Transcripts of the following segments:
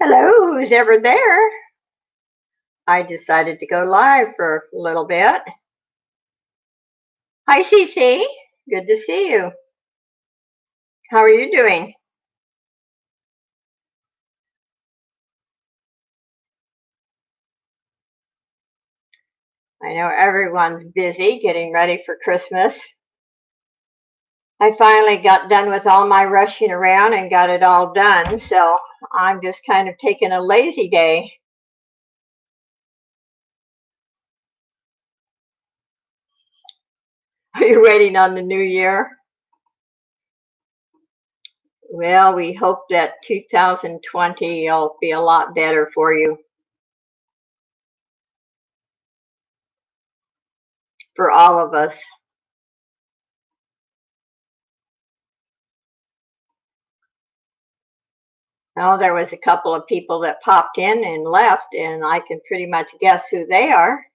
Hello, who's ever there? I decided to go live for a little bit. Hi, Cece. Good to see you. How are you doing? I know everyone's busy getting ready for Christmas. I finally got done with all my rushing around and got it all done, so I'm just kind of taking a lazy day. Are you waiting on the new year? Well, we hope that 2020 will be a lot better for you, for all of us. Oh, there was a couple of people that popped in and left, and I can pretty much guess who they are.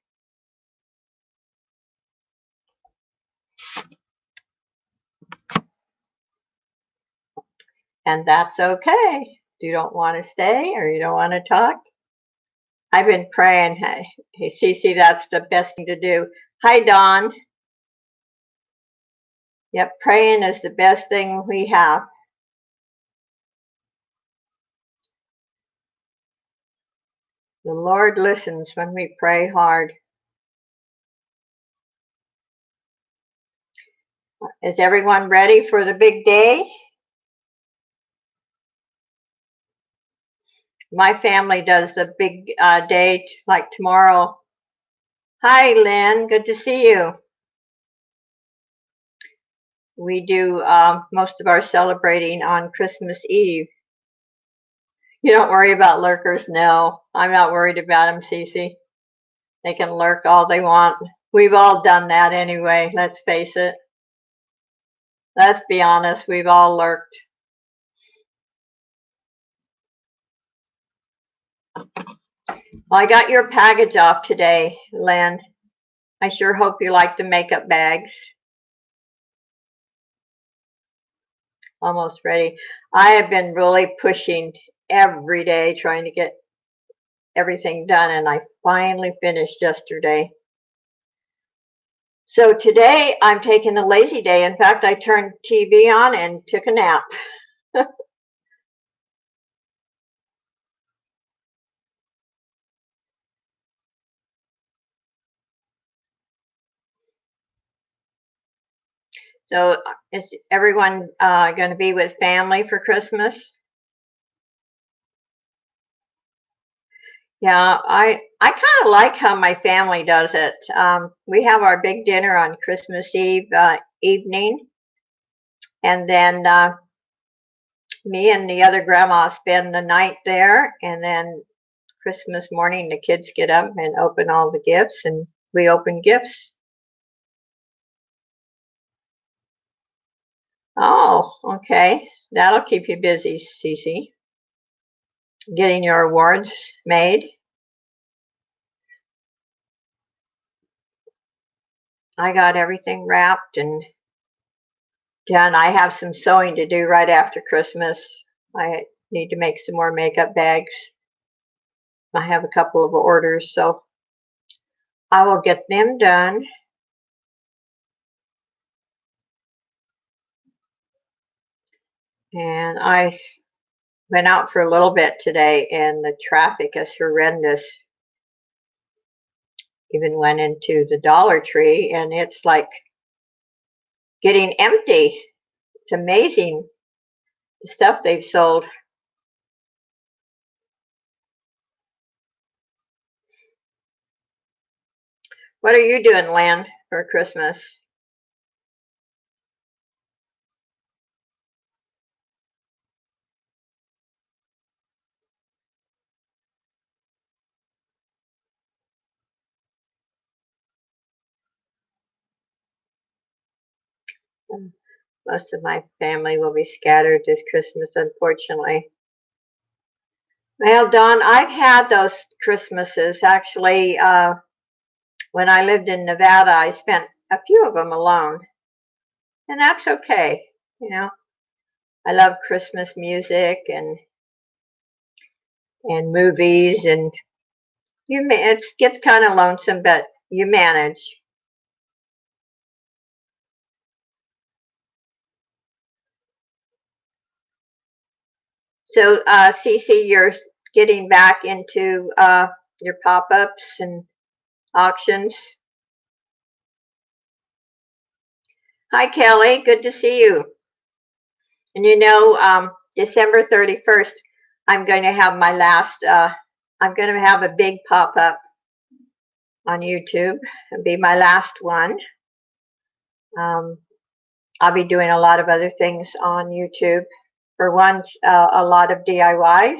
And that's okay. You don't want to stay or you don't want to talk. I've been praying. Hey, Cece, that's the best thing to do. Hi, Dawn. Yep, praying is the best thing we have. The Lord listens when we pray hard. Is everyone ready for the big day? My family does the big day like tomorrow. Hi, Lynn. Good to see you. We do most of our celebrating on Christmas Eve. You don't worry about lurkers? No, I'm not worried about them, Cece. They can lurk all they want. We've all done that anyway, let's face it. Let's be honest, we've all lurked. Well, I got your package off today, Lynn. I sure hope you like the makeup bags. Almost ready. I have been really pushing every day trying to get everything done, and I finally finished yesterday. So today I'm taking a lazy day. In fact, I turned TV on and took a nap. So is everyone going to be with family for Christmas? Yeah, I kind of like how my family does it. We have our big dinner on Christmas Eve evening, and then me and the other grandma spend the night there, and then Christmas morning the kids get up and open all the gifts, and we open gifts. Oh, okay. That'll keep you busy, Cece. Getting your awards made. I got everything wrapped and done. I have some sewing to do right after Christmas. I need to make some more makeup bags. I have a couple of orders, so I will get them done. And I went out for a little bit today, and the traffic is horrendous. Even went into the Dollar Tree, and it's like getting empty. It's amazing the stuff they've sold. What are you doing, Lan, for Christmas? Most of my family will be scattered this Christmas, unfortunately. Well, Don, I've had those Christmases. Actually, when I lived in Nevada, I spent a few of them alone. And that's okay. You know, I love Christmas music, and and movies, and it gets kind of lonesome, but you manage. So, Cece, you're getting back into your pop-ups and auctions. Hi, Kelly. Good to see you. And December 31st, I'm going to have my last, I'm going to have a big pop-up on YouTube. It'll be my last one. I'll be doing a lot of other things on YouTube. For one, a lot of DIYs.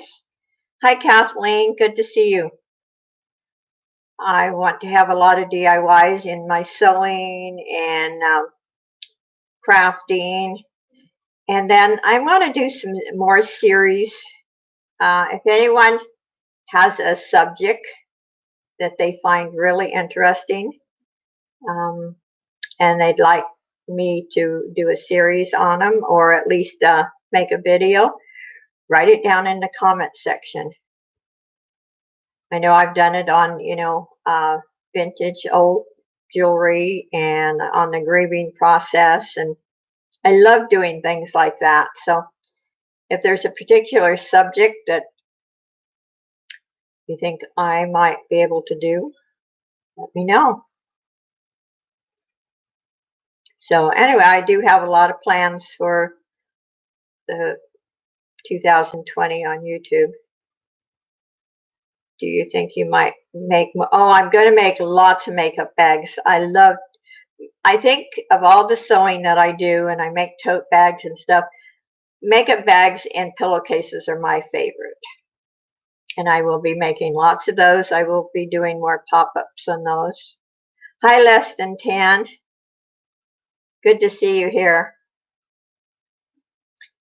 Hi, Kathleen. Good to see you. I want to have a lot of DIYs in my sewing and crafting. And then I want to do some more series. If anyone has a subject that they find really interesting, and they'd like me to do a series on them, or at least make a video, write it down in the comment section. I know I've done it on, vintage old jewelry and on the engraving process, and I love doing things like that. So if there's a particular subject that you think I might be able to do, let me know. So anyway, I do have a lot of plans for the 2020 on YouTube. Do you think you might make more? Oh, I'm going to make lots of makeup bags. I think of all the sewing that I do, and I make tote bags and stuff, makeup bags and pillowcases are my favorite. And I will be making lots of those. I will be doing more pop-ups on those. Hi, Less Than 10. Good to see you here.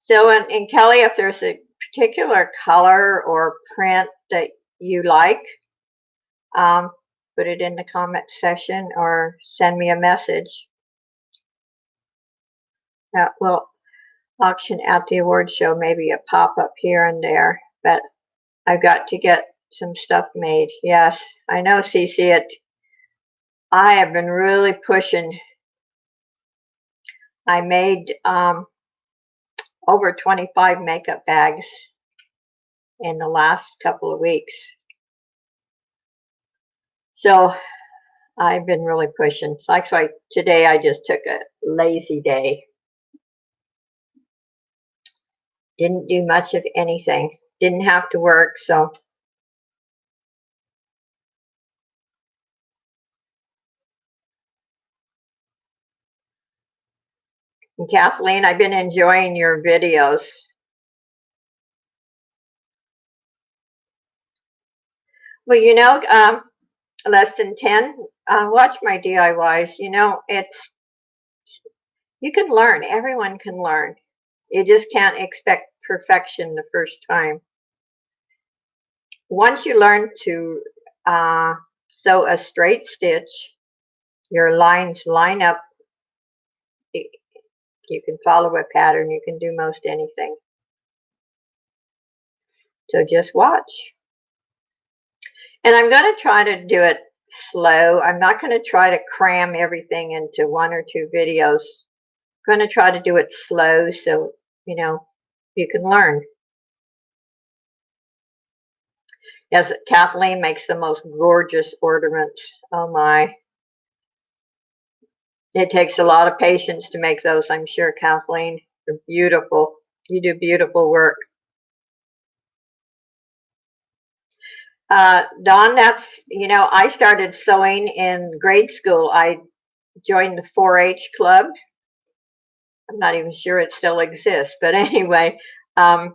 So, and Kelly, if there's a particular color or print that you like, put it in the comment section or send me a message. We'll auction at the award show, maybe a pop-up here and there, but I've got to get some stuff made. Yes, I know, Cece. I have been really pushing. I made over 25 makeup bags in the last couple of weeks. So I've been really pushing. So that's why today I just took a lazy day. Didn't do much of anything. Didn't have to work, so. And Kathleen, I've been enjoying your videos. Well, Less Than 10, watch my DIYs. You can learn. Everyone can learn. You just can't expect perfection the first time. Once you learn to sew a straight stitch, your lines line up. You can follow a pattern. You can do most anything. So just watch. And I'm going to try to do it slow. I'm not going to try to cram everything into 1 or 2 videos. I'm going to try to do it slow so, you can learn. Yes, Kathleen makes the most gorgeous ornaments. Oh my. It takes a lot of patience to make those, I'm sure, Kathleen. They're beautiful. You do beautiful work. Dawn, I started sewing in grade school. I joined the 4-H club. I'm not even sure it still exists, but anyway, I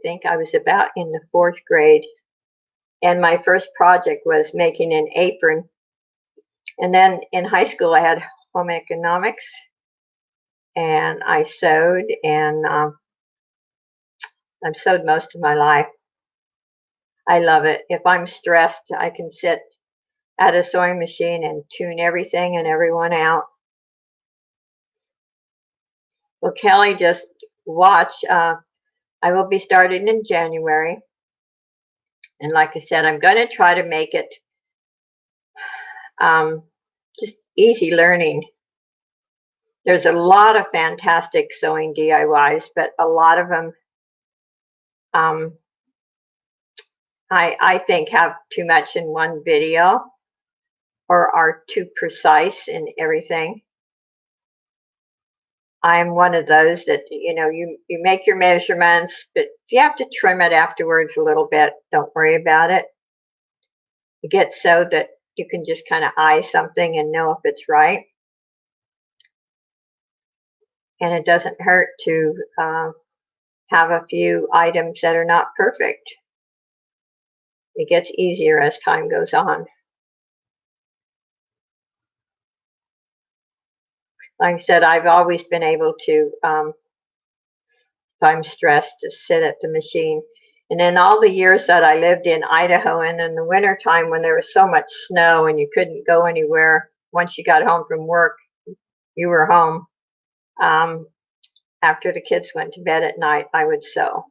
think I was about in the 4th grade, and my first project was making an apron. And then in high school, I had home economics, and I sewed, and I've sewed most of my life. I love it. If I'm stressed, I can sit at a sewing machine and tune everything and everyone out. Well, Kelly, just watch. I will be starting in January. And like I said, I'm going to try to make it just easy learning. There's a lot of fantastic sewing DIYs, but a lot of them um, I think have too much in one video or are too precise in everything. I'm one of those that, you make your measurements, but you have to trim it afterwards a little bit. Don't worry about it. You get so that you can just kind of eye something and know if it's right. And it doesn't hurt to have a few items that are not perfect. It gets easier as time goes on. Like I said, I've always been able to, if I'm stressed, to sit at the machine. And in all the years that I lived in Idaho, and in the wintertime when there was so much snow and you couldn't go anywhere, once you got home from work, you were home. After the kids went to bed at night, I would sew.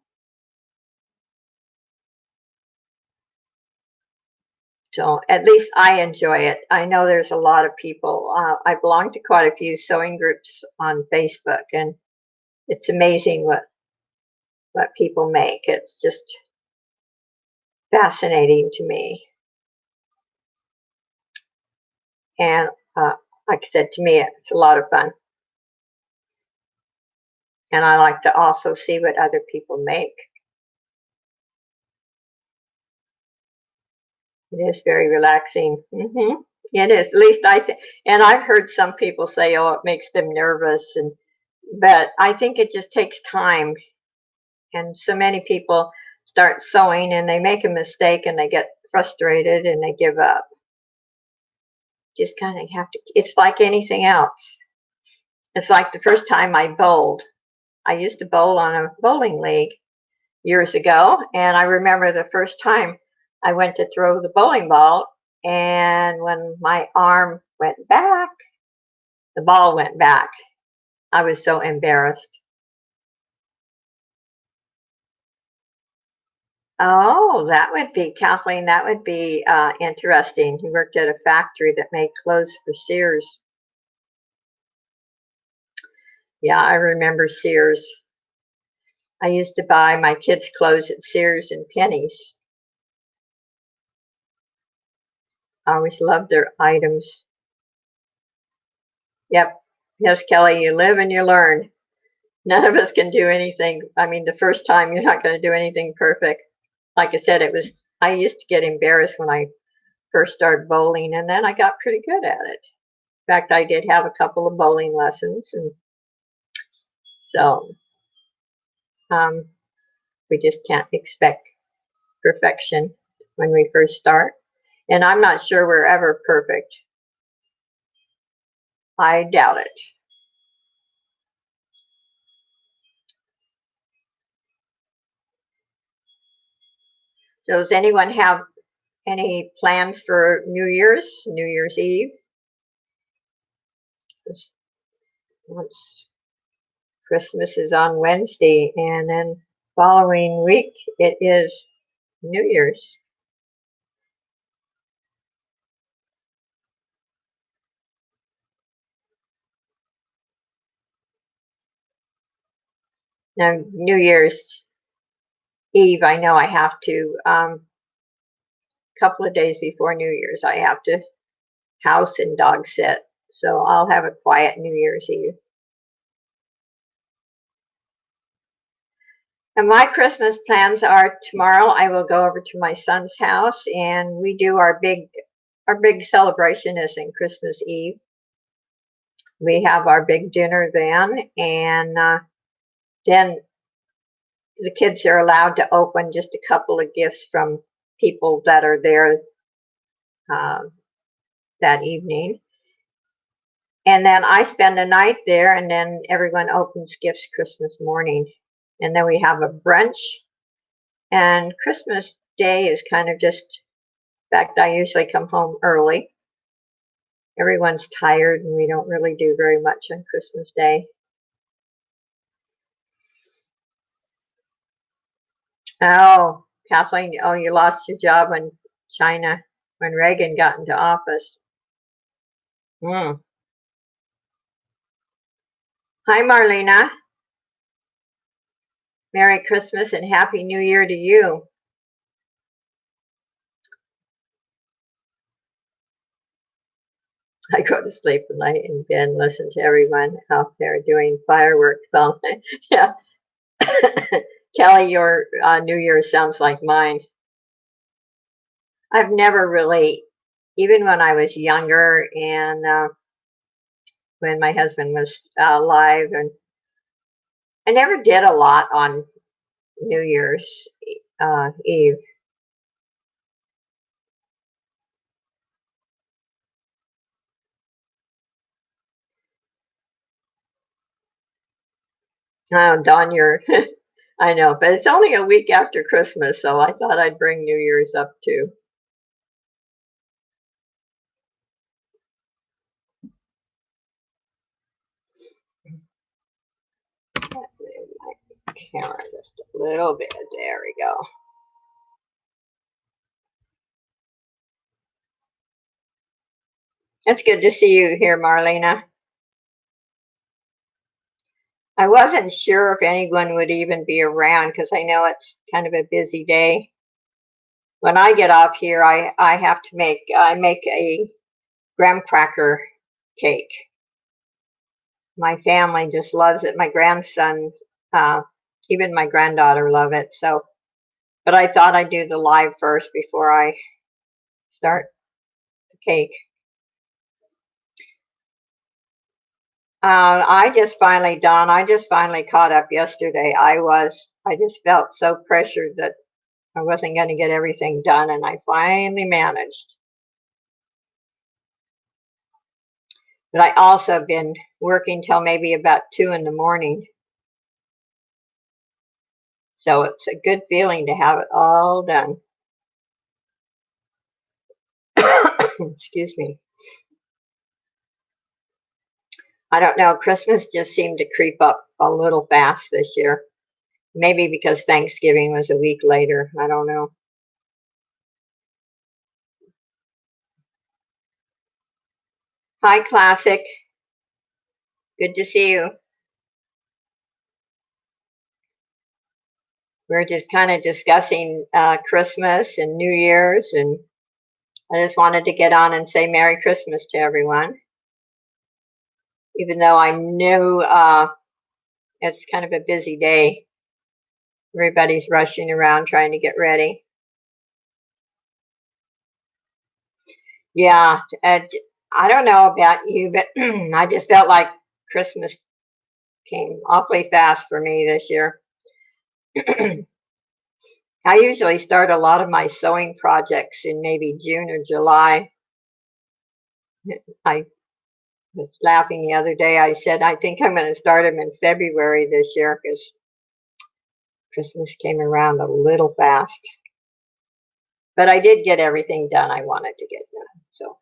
So at least I enjoy it. I know there's a lot of people. I belong to quite a few sewing groups on Facebook, and it's amazing what people make. It's just fascinating to me. And like I said, to me, it's a lot of fun. And I like to also see what other people make. It is very relaxing. It is. At least I think. And I've heard some people say, "Oh, it makes them nervous," but I think it just takes time. And so many people start sewing and they make a mistake and they get frustrated and they give up. Just kind of have to. It's like anything else. It's like the first time I bowled. I used to bowl on a bowling league years ago, and I remember the first time I went to throw the bowling ball, and when my arm went back, the ball went back. I was so embarrassed. Oh, that would be, Kathleen, that would be interesting. He worked at a factory that made clothes for Sears. Yeah, I remember Sears. I used to buy my kids' clothes at Sears and Penny's. I always loved their items. Yep. Yes, Kelly, you live and you learn. None of us can do anything. I mean, the first time you're not going to do anything perfect. Like I said, I used to get embarrassed when I first started bowling, and then I got pretty good at it. In fact, I did have a couple of bowling lessons, and so we just can't expect perfection when we first start. And I'm not sure we're ever perfect. I doubt it. So does anyone have any plans for New Year's Eve? Once Christmas is on Wednesday, and then following week it is New Year's. Now, New Year's Eve, I know I have to, couple of days before New Year's, I have to house and dog sit. So I'll have a quiet New Year's Eve. And my Christmas plans are tomorrow I will go over to my son's house and we do our big celebration is in Christmas Eve. We have our big dinner then, and then the kids are allowed to open just a couple of gifts from people that are there uh, that evening. And then I spend the night there, and then everyone opens gifts Christmas morning. And then we have a brunch. And Christmas Day is kind of just, in fact, I usually come home early. Everyone's tired, and we don't really do very much on Christmas Day. Oh, Kathleen, oh, you lost your job in China when Reagan got into office. Hmm. Hi, Marlena. Merry Christmas and Happy New Year to you. I go to sleep at night in bed and listen to everyone out there doing fireworks all night. Yeah. Kelly, your New Year sounds like mine. I've never really, even when I was younger and when my husband was alive, and I never did a lot on New Year's Eve. Dawn, you're, I know, but it's only a week after Christmas, so I thought I'd bring New Year's up too. Move my camera just a little bit. There we go. It's good to see you here, Marlena. I wasn't sure if anyone would even be around because I know it's kind of a busy day. When I get off here, I have to make a graham cracker cake. My family just loves it. My grandson, uh, even my granddaughter love it. So, but I thought I'd do the live first before I start the cake. Dawn, I just finally caught up yesterday. I just felt so pressured that I wasn't going to get everything done, and I finally managed. But I also been working till maybe about 2 in the morning. So it's a good feeling to have it all done. Excuse me. I don't know. Christmas just seemed to creep up a little fast this year. Maybe because Thanksgiving was a week later. I don't know. Hi, Classic. Good to see you. We're just kind of discussing Christmas and New Year's, and I just wanted to get on and say Merry Christmas to everyone. Even though I knew it's kind of a busy day. Everybody's rushing around trying to get ready. Yeah, I don't know about you, but I just felt like Christmas came awfully fast for me this year. I usually start a lot of my sewing projects in maybe June or July. I was laughing the other day. I said, I think I'm going to start them in February this year because Christmas came around a little fast. But I did get everything done I wanted to get done. So,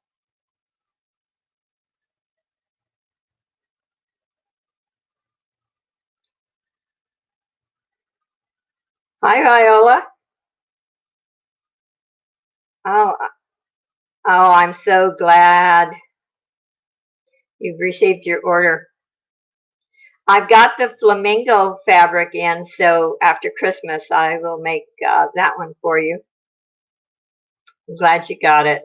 hi, Viola. Oh, oh, I'm so glad you've received your order. I've got the flamingo fabric in, so after Christmas I will make that one for you. I'm glad you got it.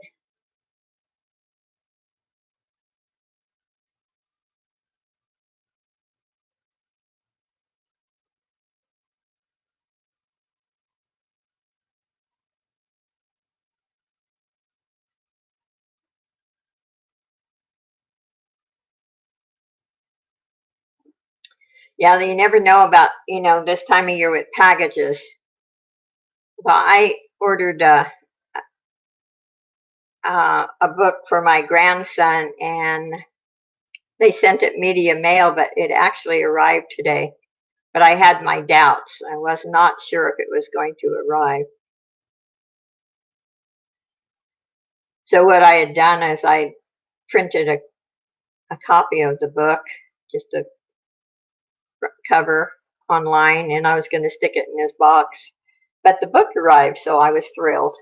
Yeah, you never know about, this time of year with packages. Well, I ordered a book for my grandson, and they sent it media mail, but it actually arrived today. But I had my doubts. I was not sure if it was going to arrive. So what I had done is I printed a copy of the book, just a cover online, and I was going to stick it in this box. But the book arrived, so I was thrilled.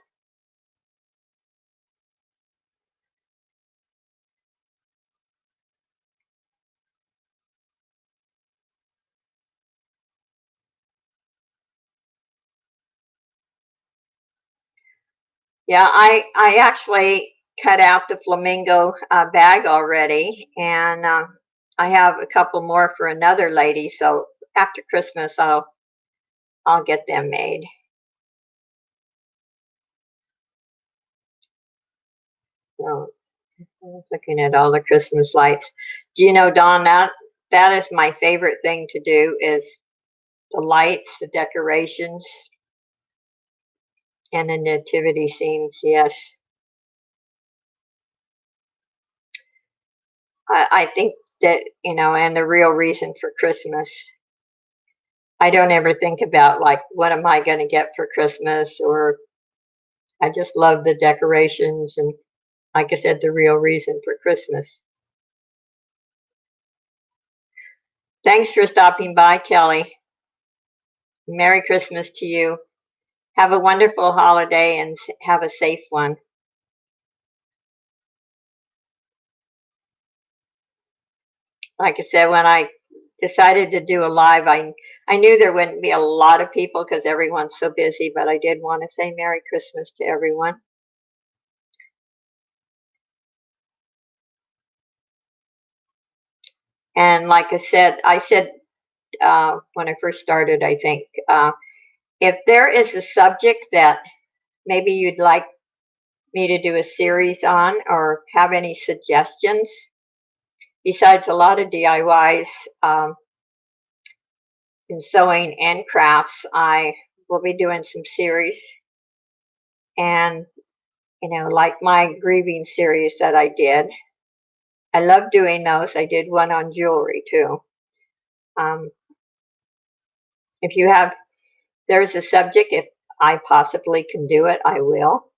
Yeah, I actually cut out the flamingo bag already, and I have a couple more for another lady. So after Christmas, I'll get them made. So I'm looking at all the Christmas lights. Do you know, Dawn, that is my favorite thing to do is the lights, the decorations, and the nativity scenes. Yes, I think that and the real reason for Christmas. I don't ever think about like what am I going to get for Christmas, or I just love the decorations and, like I said, the real reason for Christmas. Thanks for stopping by, Kelly. Merry Christmas to you. Have a wonderful holiday and have a safe one. Like I said, when I decided to do a live, I knew there wouldn't be a lot of people because everyone's so busy, but I did want to say Merry Christmas to everyone. And like I said when I first started, I think if there is a subject that maybe you'd like me to do a series on or have any suggestions, besides a lot of DIYs in sewing and crafts, I will be doing some series. And, like my grieving series that I did, I love doing those. I did one on jewelry too. Um, if you have, there's a subject, if I possibly can do it, I will.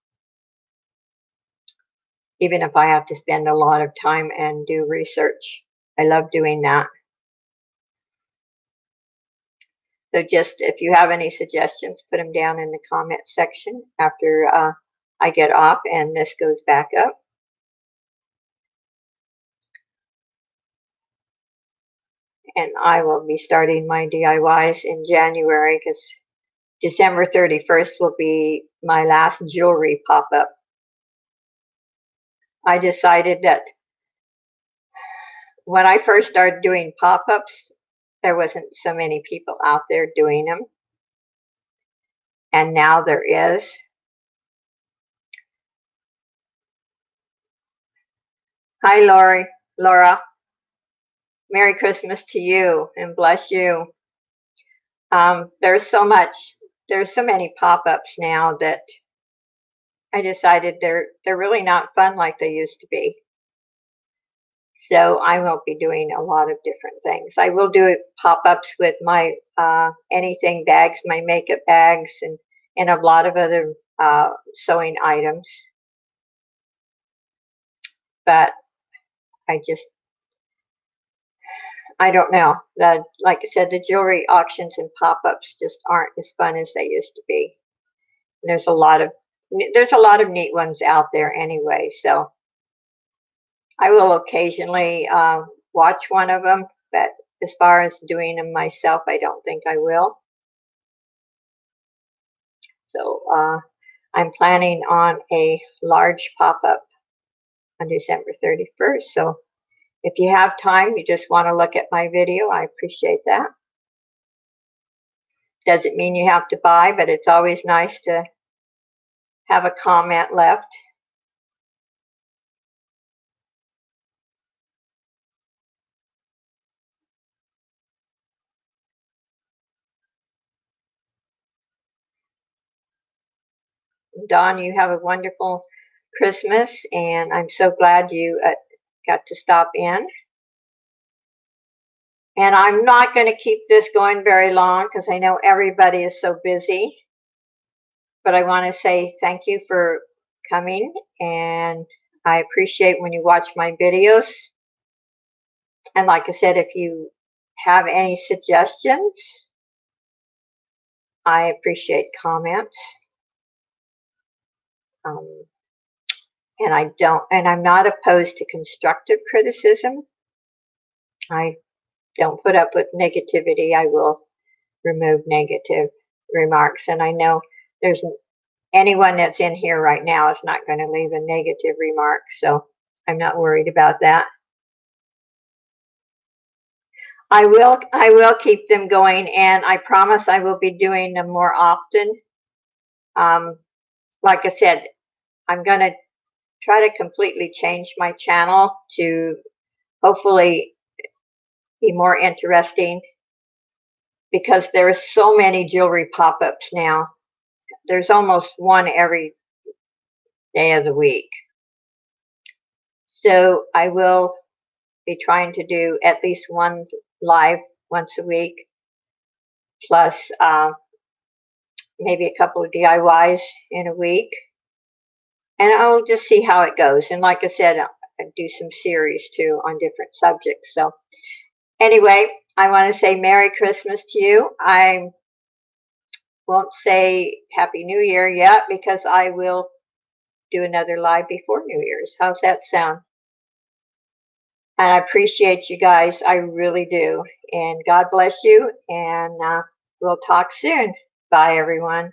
Even if I have to spend a lot of time and do research. I love doing that. So just if you have any suggestions, put them down in the comment section after I get off and this goes back up. And I will be starting my DIYs in January because December 31st will be my last jewelry pop-up. I decided that when I first started doing pop-ups, there wasn't so many people out there doing them. And now there is. Hi, Laura. Merry Christmas to you and bless you. There's so many pop-ups now that I decided they're really not fun like they used to be. So I won't be doing a lot of different things. I will do pop-ups with my anything bags, my makeup bags, and a lot of other sewing items. But I don't know. Like I said, the jewelry auctions and pop-ups just aren't as fun as they used to be. There's a lot of neat ones out there anyway. So I will occasionally watch one of them, but as far as doing them myself, I don't think I will. So I'm planning on a large pop-up on December 31st. So if you have time, you just want to look at my video, I appreciate that. Doesn't mean you have to buy, but it's always nice to have a comment left. Dawn, you have a wonderful Christmas, and I'm so glad you got to stop in. And I'm not going to keep this going very long because I know everybody is so busy. But I want to say thank you for coming, and I appreciate when you watch my videos. And like I said, if you have any suggestions, I appreciate comments. And I'm not opposed to constructive criticism. I don't put up with negativity. I will remove negative remarks. And I know there's anyone that's in here right now is not going to leave a negative remark, so I'm not worried about that. I will keep them going, and I promise I will be doing them more often. Like I said, I'm going to try to completely change my channel to hopefully be more interesting, because there are so many jewelry pop-ups now. There's almost one every day of the week. So I will be trying to do at least one live once a week, plus maybe a couple of DIYs in a week. And I'll just see how it goes. And like I said, I'll do some series too on different subjects. So anyway, I want to say Merry Christmas to you. I won't say Happy New Year yet, because I will do another live before New Year's. How's that sound? And I appreciate you guys. I really do. And God bless you. And we'll talk soon. Bye, everyone.